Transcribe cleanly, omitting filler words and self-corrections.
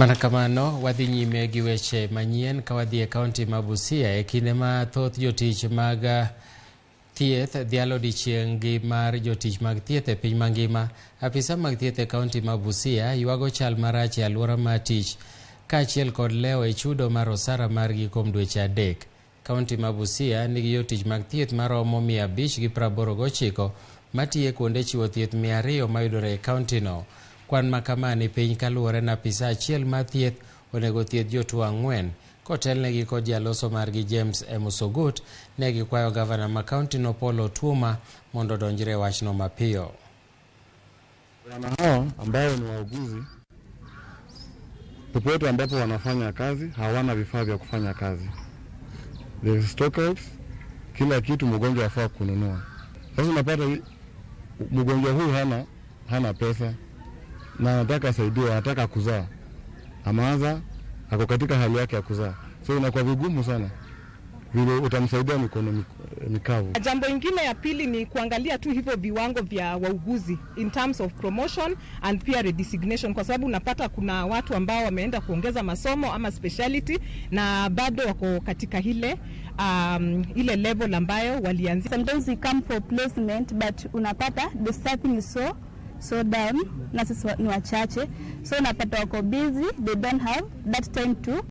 Manakamano wadhi nyime gi weche manyien ka wadhi e kaunti ma Busia e kinde ma thoth jotich mag thieth dhialo dichieng' gi mar jotich mag thieth e piny mangima. Afisa mag thieth e kaunti ma Busia ywago chal marach e alwora mar tich kaachiel kod lewo e chudo mar osara margi kuom dweche 3. Kaunti ma Busia nigi jotich mag thieth maromo 589 matiyo kuonde chiwo thieth 200 mayudore e kaunti no. Kwan makama ni piny kaluwore na afisa achiel ma thieth onego thieth jotuo 4 kotelnegi kod jaloso margi James Musogut. Ne gikwayo gavana ma kaunti no Polo Tuma mondo donjre wachno mapiyo. Wana hao ambao ni wauguzi popote ambapo wanafanya kazi hawana vifaa vya kufanya kazi. The stockouts, kila kitu mgonjwa afaa kununua. Sasa unapata mgonjwa huyu hana pesa na anataka asaidiwe, anataka kuzaa. Amaanza ako katika hali yake ya kuzaa. So inakuwa vigumu sana vile utamsaidia mikono mikavu. Jambo ingine ya pili ni kuangalia tu hivyo viwango vya wauguzi in terms of promotion and pia redesignation, kwa sababu unapata kuna watu ambao wameenda kuongeza masomo ama speciality na bado wako katika ile level ambayo walianzia. Sometimes we come for placement but unapata the staffing is so down na sisi ni wachache, so unapata wako busy, they don't have that time to